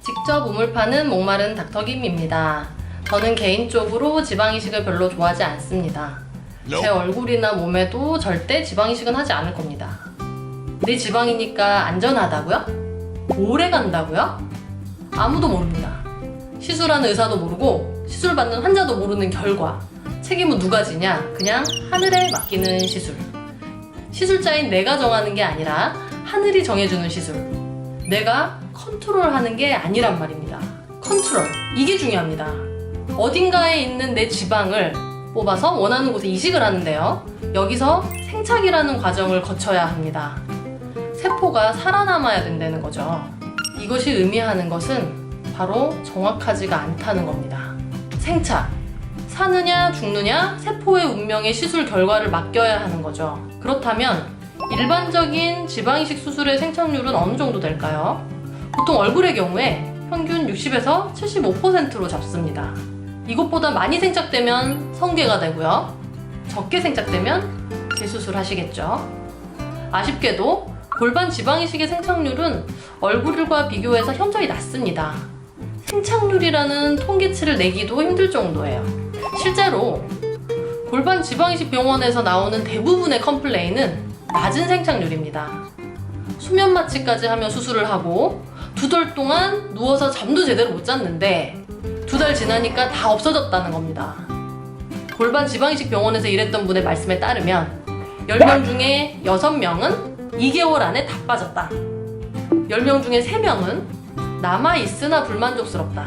직접 우물 파는 목마른 닥터김입니다. 저는 개인적으로 지방이식을 별로 좋아하지 않습니다. 제 얼굴이나 몸에도 절대 지방이식은 하지 않을 겁니다. 내 지방이니까 안전하다고요? 오래 간다고요? 아무도 모릅니다. 시술하는 의사도 모르고 시술받는 환자도 모르는 결과, 책임은 누가 지냐? 그냥 하늘에 맡기는 시술. 시술자인 내가 정하는 게 아니라 하늘이 정해주는 시술. 내가 컨트롤하는 게 아니란 말입니다. 컨트롤, 이게 중요합니다. 어딘가에 있는 내 지방을 뽑아서 원하는 곳에 이식을 하는데요. 여기서 생착이라는 과정을 거쳐야 합니다. 세포가 살아남아야 된다는 거죠. 이것이 의미하는 것은 바로 정확하지가 않다는 겁니다. 생착, 사느냐 죽느냐 세포의 운명의 시술 결과를 맡겨야 하는 거죠. 그렇다면 일반적인 지방이식 수술의 생착률은 어느 정도 될까요? 보통 얼굴의 경우에 평균 60에서 75%로 잡습니다. 이것보다 많이 생착되면 성괴가 되고요. 적게 생착되면 재수술 하시겠죠. 아쉽게도 골반 지방이식의 생착률은 얼굴과 비교해서 현저히 낮습니다. 생착률이라는 통계치를 내기도 힘들 정도예요. 실제로 골반 지방이식 병원에서 나오는 대부분의 컴플레인은 낮은 생착률입니다. 수면 마취까지 하며 수술을 하고 2달 동안 누워서 잠도 제대로 못 잤는데 2달 지나니까 다 없어졌다는 겁니다. 골반 지방이식 병원에서 일했던 분의 말씀에 따르면 10명 중에 6명은 2개월 안에 다 빠졌다. 10명 중에 3명은 남아있으나 불만족스럽다.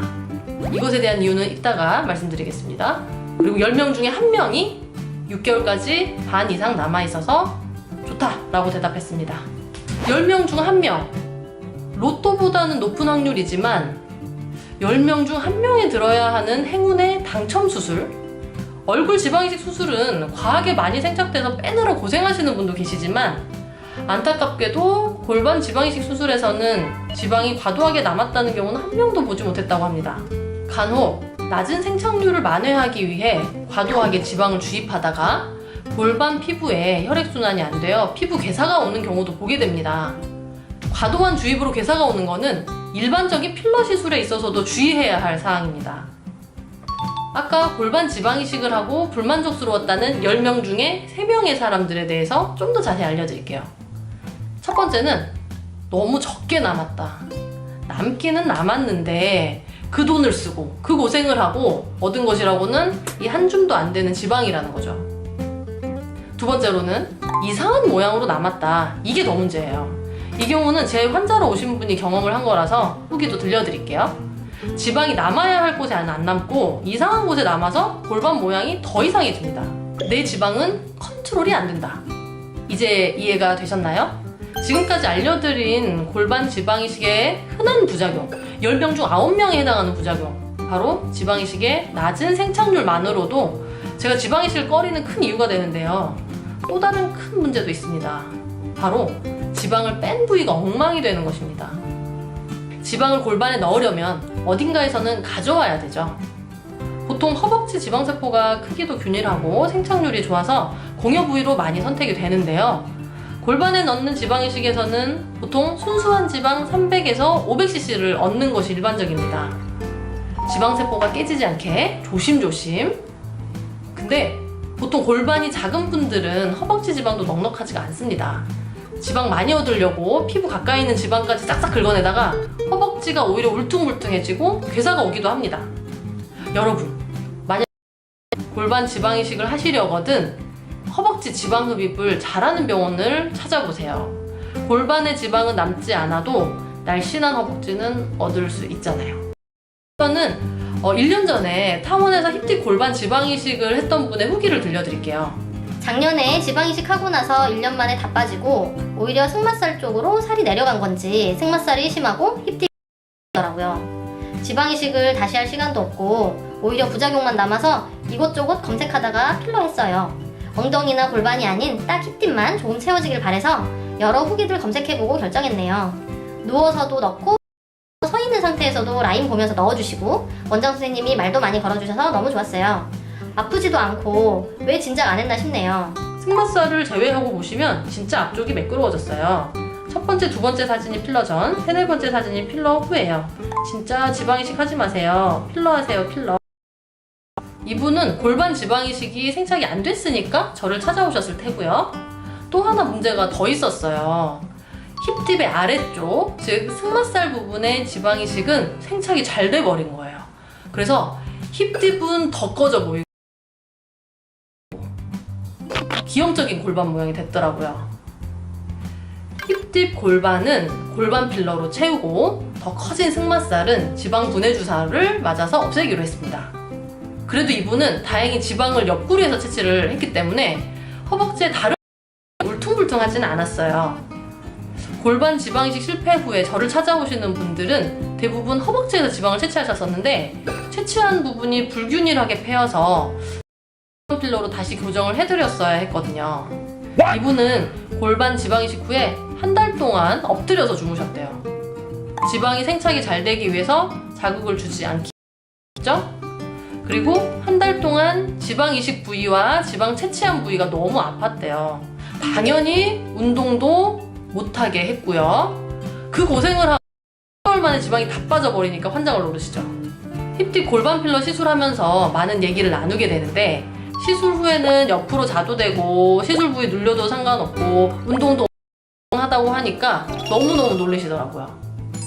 이것에 대한 이유는 이따가 말씀드리겠습니다. 그리고 10명 중에 1명이 6개월까지 반 이상 남아있어서 좋다라고 대답했습니다. 10명 중 1명, 로또보다는 높은 확률이지만 10명 중 1명이 들어야 하는 행운의 당첨 수술. 얼굴 지방이식 수술은 과하게 많이 생착돼서 빼느라 고생하시는 분도 계시지만 안타깝게도 골반 지방이식 수술에서는 지방이 과도하게 남았다는 경우는 1명도 보지 못했다고 합니다. 간혹 낮은 생착률을 만회하기 위해 과도하게 지방을 주입하다가 골반 피부에 혈액순환이 안 되어 피부 괴사가 오는 경우도 보게 됩니다. 과도한 주입으로 괴사가 오는 것은 일반적인 필러 시술에 있어서도 주의해야 할 사항입니다. 아까 골반 지방이식을 하고 불만족스러웠다는 10명 중에 3명의 사람들에 대해서 좀 더 자세히 알려드릴게요. 첫 번째는 너무 적게 남았다. 남기는 남았는데 그 돈을 쓰고 그 고생을 하고 얻은 것이라고는 이 한 줌도 안 되는 지방이라는 거죠. 두 번째로는 이상한 모양으로 남았다. 이게 더 문제예요. 이 경우는 제 환자로 오신 분이 경험을 한 거라서 후기도 들려드릴게요. 지방이 남아야 할 곳에 안 남고 이상한 곳에 남아서 골반 모양이 더 이상해집니다. 내 지방은 컨트롤이 안 된다. 이제 이해가 되셨나요? 지금까지 알려드린 골반 지방이식의 흔한 부작용, 10명 중 9명에 해당하는 부작용, 바로 지방이식의 낮은 생착률만으로도 제가 지방이식을 꺼리는 큰 이유가 되는데요. 또 다른 큰 문제도 있습니다. 바로 지방을 뺀 부위가 엉망이 되는 것입니다. 지방을 골반에 넣으려면 어딘가에서는 가져와야 되죠. 보통 허벅지 지방세포가 크기도 균일하고 생착률이 좋아서 공여 부위로 많이 선택이 되는데요. 골반에 넣는 지방이식에서는 보통 순수한 지방 300에서 500cc를 얻는 것이 일반적입니다. 지방세포가 깨지지 않게 조심조심. 근데 보통 골반이 작은 분들은 허벅지 지방도 넉넉하지가 않습니다. 지방 많이 얻으려고 피부 가까이 있는 지방까지 싹싹 긁어내다가 허벅지가 오히려 울퉁불퉁해지고 괴사가 오기도 합니다. 여러분, 만약 골반 지방이식을 하시려거든 허벅지 지방 흡입을 잘하는 병원을 찾아보세요. 골반의 지방은 남지 않아도 날씬한 허벅지는 얻을 수 있잖아요. 저는 1년 전에 타원에서 힙딥 골반 지방이식을 했던 분의 후기를 들려드릴게요. 작년에 지방이식 하고 나서 1년 만에 다 빠지고 오히려 승마살 쪽으로 살이 내려간 건지 승마살이 심하고 힙딥이더라고요. 지방이식을 다시 할 시간도 없고 오히려 부작용만 남아서 이곳저곳 검색하다가 필러 했어요. 엉덩이나 골반이 아닌 딱 힙딥만 조금 채워지길 바래서 여러 후기들 검색해보고 결정했네요. 누워서도 넣고 서 있는 상태에서도 라인 보면서 넣어주시고 원장 선생님이 말도 많이 걸어주셔서 너무 좋았어요. 아프지도 않고 왜 진작 안 했나 싶네요. 승마살을 제외하고 보시면 진짜 앞쪽이 매끄러워졌어요. 첫 번째, 두 번째 사진이 필러 전, 세네 번째 사진이 필러 후예요. 진짜 지방이식 하지 마세요. 필러 하세요, 필러. 이분은 골반 지방이식이 생착이 안 됐으니까 저를 찾아오셨을 테고요. 또 하나 문제가 더 있었어요. 힙딥의 아래쪽, 즉 승마살 부분의 지방이식은 생착이 잘 돼버린 거예요. 그래서 힙딥은 더 꺼져 보이고 기형적인 골반 모양이 됐더라고요. 힙딥 골반은 골반 필러로 채우고 더 커진 승마살은 지방 분해 주사를 맞아서 없애기로 했습니다. 그래도 이분은 다행히 지방을 옆구리에서 채취를 했기 때문에 허벅지에 다른 울퉁불퉁하지는 않았어요. 골반 지방이식 실패 후에 저를 찾아오시는 분들은 대부분 허벅지에서 지방을 채취하셨었는데 채취한 부분이 불균일하게 패여서 필러로 다시 교정을 해드렸어야 했거든요. 이분은 골반 지방이식 후에 한 달 동안 엎드려서 주무셨대요. 지방이 생착이 잘 되기 위해서 자극을 주지 않겠죠? 그리고 한 달 동안 지방 이식 부위와 지방 채취한 부위가 너무 아팠대요. 당연히 운동도 못하게 했고요. 그 고생을 하고 3개월 만에 지방이 다 빠져버리니까 환장을 노르시죠. 힙딥 골반 필러 시술하면서 많은 얘기를 나누게 되는데 시술 후에는 옆으로 자도 되고 시술 부위 눌려도 상관없고 운동도 하다고 하니까 너무너무 놀라시더라고요.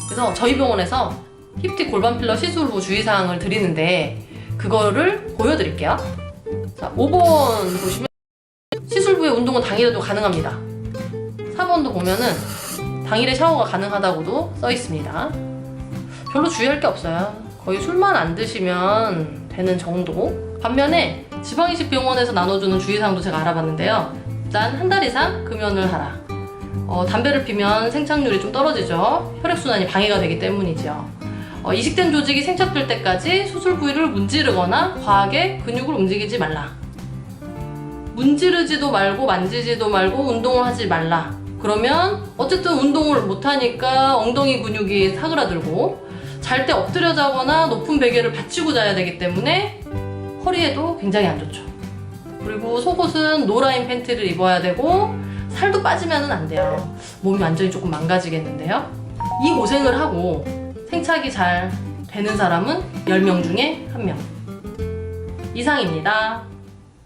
그래서 저희 병원에서 힙딥 골반 필러 시술 후 주의사항을 드리는데 그거를 보여드릴게요. 자, 5번 보시면 시술 후에 운동은 당일에도 가능합니다. 4번도 보면은 당일에 샤워가 가능하다고도 써 있습니다. 별로 주의할 게 없어요. 거의 술만 안 드시면 되는 정도. 반면에 지방이식 병원에서 나눠주는 주의사항도 제가 알아봤는데요. 일단 한 달 이상 금연을 하라. 담배를 피면 생착률이 좀 떨어지죠. 혈액순환이 방해가 되기 때문이죠. 이식된 조직이 생착될 때까지 수술 부위를 문지르거나 과하게 근육을 움직이지 말라. 문지르지도 말고 만지지도 말고 운동을 하지 말라. 그러면 어쨌든 운동을 못하니까 엉덩이 근육이 사그라들고 잘 때 엎드려 자거나 높은 베개를 받치고 자야 되기 때문에 허리에도 굉장히 안 좋죠. 그리고 속옷은 노라인 팬티를 입어야 되고 살도 빠지면 안 돼요. 몸이 완전히 조금 망가지겠는데요. 이 고생을 하고 생착이 잘 되는 사람은 10명 중에 1명 이상입니다.